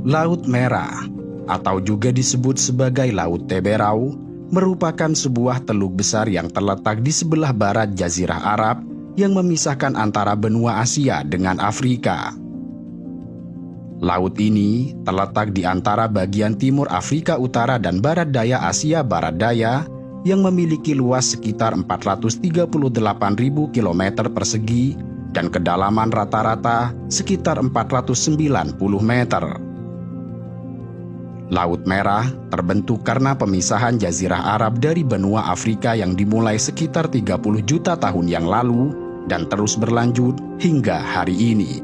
Laut Merah, atau juga disebut sebagai Laut Teberau, merupakan sebuah teluk besar yang terletak di sebelah barat Jazirah Arab yang memisahkan antara benua Asia dengan Afrika. Laut ini terletak di antara bagian timur Afrika Utara dan barat daya Asia Barat Daya yang memiliki luas sekitar 438.000 km persegi dan kedalaman rata-rata sekitar 490 meter. Laut Merah terbentuk karena pemisahan Jazirah Arab dari benua Afrika yang dimulai sekitar 30 juta tahun yang lalu dan terus berlanjut hingga hari ini.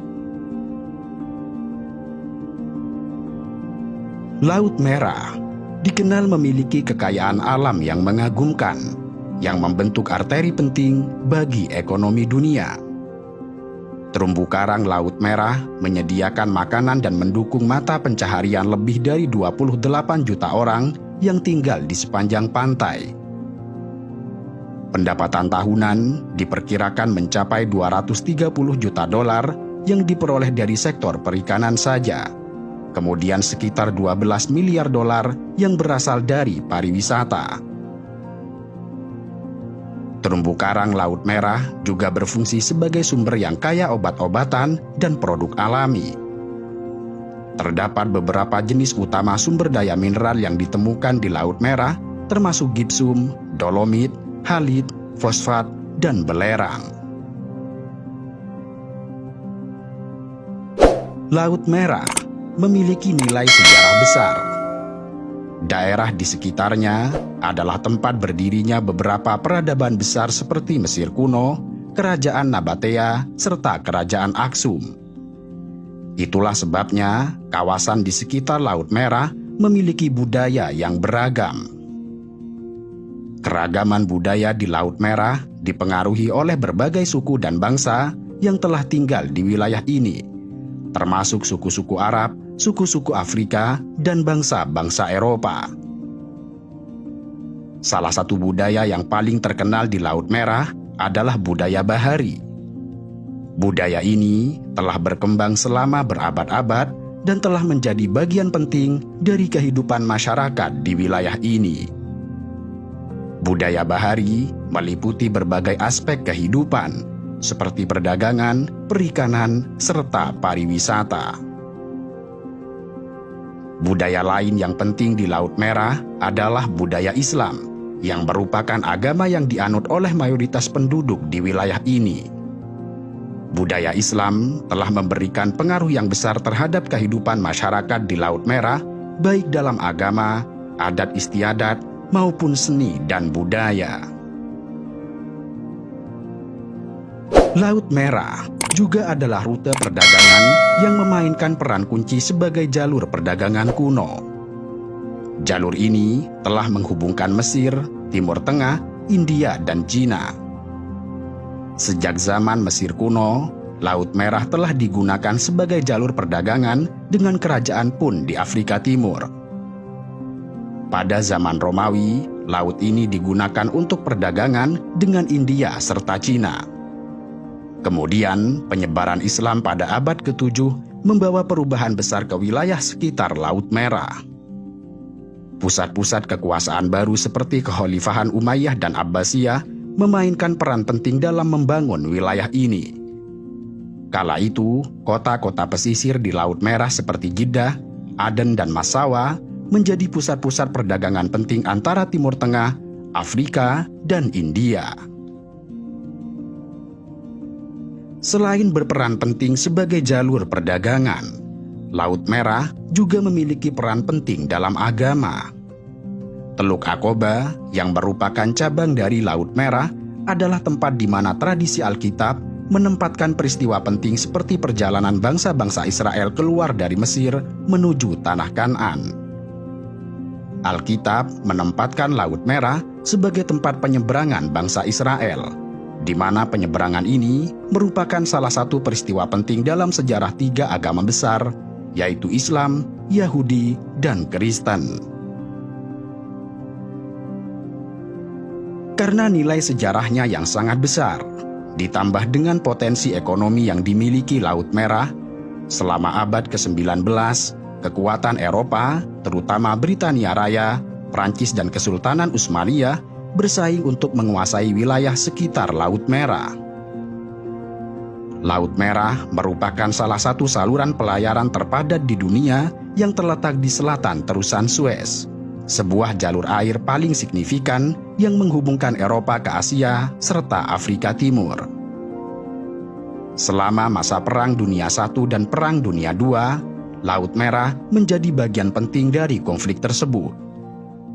Laut Merah dikenal memiliki kekayaan alam yang mengagumkan, yang membentuk arteri penting bagi ekonomi dunia. Terumbu karang Laut Merah menyediakan makanan dan mendukung mata pencaharian lebih dari 28 juta orang yang tinggal di sepanjang pantai. Pendapatan tahunan diperkirakan mencapai 230 juta dolar yang diperoleh dari sektor perikanan saja. Kemudian sekitar 12 miliar dolar yang berasal dari pariwisata. Terumbu karang Laut Merah juga berfungsi sebagai sumber yang kaya obat-obatan dan produk alami. Terdapat beberapa jenis utama sumber daya mineral yang ditemukan di Laut Merah, termasuk gipsum, dolomit, halit, fosfat, dan belerang. Laut Merah memiliki nilai sejarah besar. Daerah di sekitarnya adalah tempat berdirinya beberapa peradaban besar seperti Mesir kuno, Kerajaan Nabatea, serta Kerajaan Aksum. Itulah sebabnya kawasan di sekitar Laut Merah memiliki budaya yang beragam. Keragaman budaya di Laut Merah dipengaruhi oleh berbagai suku dan bangsa yang telah tinggal di wilayah ini, termasuk suku-suku Arab, suku-suku Afrika, dan bangsa-bangsa Eropa. Salah satu budaya yang paling terkenal di Laut Merah adalah budaya Bahari. Budaya ini telah berkembang selama berabad-abad dan telah menjadi bagian penting dari kehidupan masyarakat di wilayah ini. Budaya Bahari meliputi berbagai aspek kehidupan, seperti perdagangan, perikanan, serta pariwisata. Budaya lain yang penting di Laut Merah adalah budaya Islam, yang merupakan agama yang dianut oleh mayoritas penduduk di wilayah ini. Budaya Islam telah memberikan pengaruh yang besar terhadap kehidupan masyarakat di Laut Merah, baik dalam agama, adat istiadat, maupun seni dan budaya. Laut Merah juga adalah rute perdagangan yang memainkan peran kunci sebagai jalur perdagangan kuno. Jalur ini telah menghubungkan Mesir, Timur Tengah, India, dan Cina. Sejak zaman Mesir kuno, Laut Merah telah digunakan sebagai jalur perdagangan dengan kerajaan pun di Afrika Timur. Pada zaman Romawi, laut ini digunakan untuk perdagangan dengan India serta Cina. Kemudian, penyebaran Islam pada abad ke-7 membawa perubahan besar ke wilayah sekitar Laut Merah. Pusat-pusat kekuasaan baru seperti Kekhalifahan Umayyah dan Abbasiyah memainkan peran penting dalam membangun wilayah ini. Kala itu, kota-kota pesisir di Laut Merah seperti Jeddah, Aden, dan Massawa menjadi pusat-pusat perdagangan penting antara Timur Tengah, Afrika, dan India. Selain berperan penting sebagai jalur perdagangan, Laut Merah juga memiliki peran penting dalam agama. Teluk Aqaba, yang merupakan cabang dari Laut Merah, adalah tempat di mana tradisi Alkitab menempatkan peristiwa penting seperti perjalanan bangsa-bangsa Israel keluar dari Mesir menuju Tanah Kan'an. Alkitab menempatkan Laut Merah sebagai tempat penyeberangan bangsa Israel, di mana penyeberangan ini merupakan salah satu peristiwa penting dalam sejarah tiga agama besar, yaitu Islam, Yahudi, dan Kristen. Karena nilai sejarahnya yang sangat besar, ditambah dengan potensi ekonomi yang dimiliki Laut Merah, selama abad ke-19, kekuatan Eropa, terutama Britania Raya, Prancis dan Kesultanan Utsmaniyah, bersaing untuk menguasai wilayah sekitar Laut Merah. Laut Merah merupakan salah satu saluran pelayaran terpadat di dunia yang terletak di selatan Terusan Suez, sebuah jalur air paling signifikan yang menghubungkan Eropa ke Asia serta Afrika Timur. Selama masa Perang Dunia I dan Perang Dunia II, Laut Merah menjadi bagian penting dari konflik tersebut.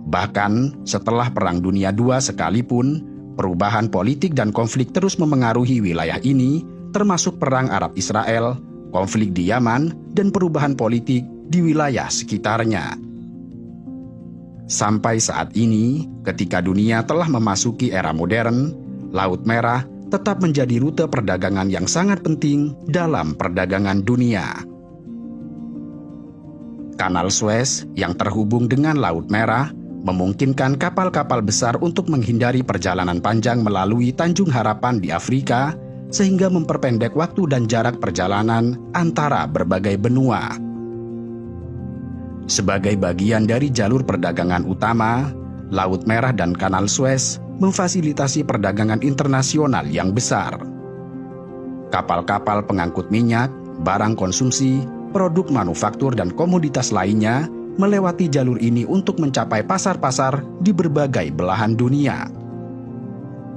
Bahkan setelah Perang Dunia II sekalipun, perubahan politik dan konflik terus memengaruhi wilayah ini, termasuk Perang Arab-Israel, konflik di Yaman, dan perubahan politik di wilayah sekitarnya. Sampai saat ini, ketika dunia telah memasuki era modern, Laut Merah tetap menjadi rute perdagangan yang sangat penting dalam perdagangan dunia. Kanal Suez yang terhubung dengan Laut Merah memungkinkan kapal-kapal besar untuk menghindari perjalanan panjang melalui Tanjung Harapan di Afrika, sehingga memperpendek waktu dan jarak perjalanan antara berbagai benua. Sebagai bagian dari jalur perdagangan utama, Laut Merah dan Kanal Suez memfasilitasi perdagangan internasional yang besar. Kapal-kapal pengangkut minyak, barang konsumsi, produk manufaktur dan komoditas lainnya melewati jalur ini untuk mencapai pasar-pasar di berbagai belahan dunia.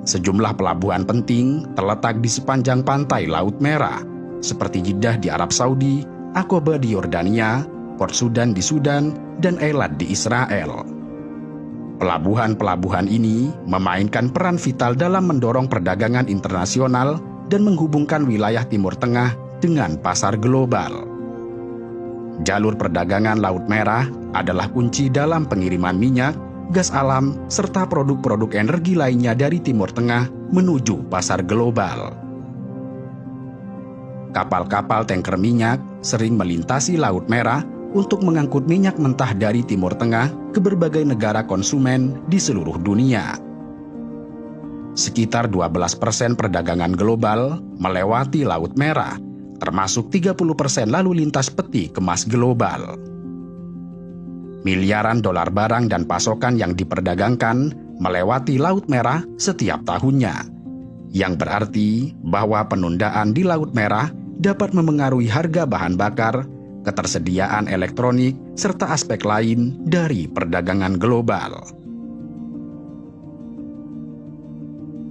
Sejumlah pelabuhan penting terletak di sepanjang pantai Laut Merah, seperti Jeddah di Arab Saudi, Aqaba di Yordania, Port Sudan di Sudan, dan Eilat di Israel. Pelabuhan-pelabuhan ini memainkan peran vital dalam mendorong perdagangan internasional dan menghubungkan wilayah Timur Tengah dengan pasar global. Jalur perdagangan Laut Merah adalah kunci dalam pengiriman minyak, gas alam, serta produk-produk energi lainnya dari Timur Tengah menuju pasar global. Kapal-kapal tanker minyak sering melintasi Laut Merah untuk mengangkut minyak mentah dari Timur Tengah ke berbagai negara konsumen di seluruh dunia. Sekitar 12% perdagangan global melewati Laut Merah, termasuk 30% lalu lintas peti kemas global. Miliaran dolar barang dan pasokan yang diperdagangkan melewati Laut Merah setiap tahunnya, yang berarti bahwa penundaan di Laut Merah dapat memengaruhi harga bahan bakar, ketersediaan elektronik, serta aspek lain dari perdagangan global.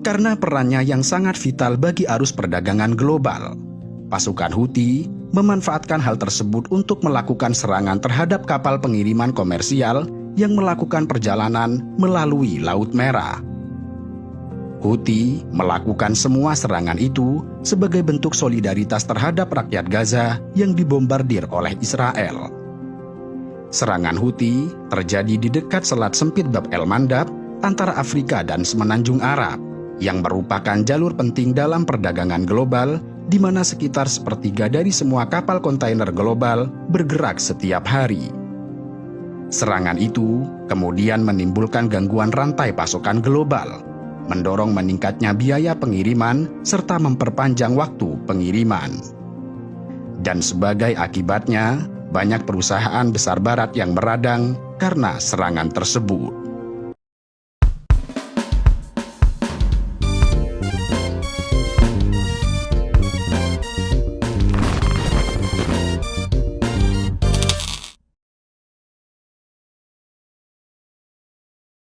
Karena perannya yang sangat vital bagi arus perdagangan global, pasukan Houthi memanfaatkan hal tersebut untuk melakukan serangan terhadap kapal pengiriman komersial yang melakukan perjalanan melalui Laut Merah. Houthi melakukan semua serangan itu sebagai bentuk solidaritas terhadap rakyat Gaza yang dibombardir oleh Israel. Serangan Houthi terjadi di dekat selat sempit Bab el-Mandab antara Afrika dan Semenanjung Arab, yang merupakan jalur penting dalam perdagangan global, di mana sekitar sepertiga dari semua kapal kontainer global bergerak setiap hari. Serangan itu kemudian menimbulkan gangguan rantai pasokan global, mendorong meningkatnya biaya pengiriman, serta memperpanjang waktu pengiriman. Dan sebagai akibatnya, banyak perusahaan besar barat yang meradang karena serangan tersebut.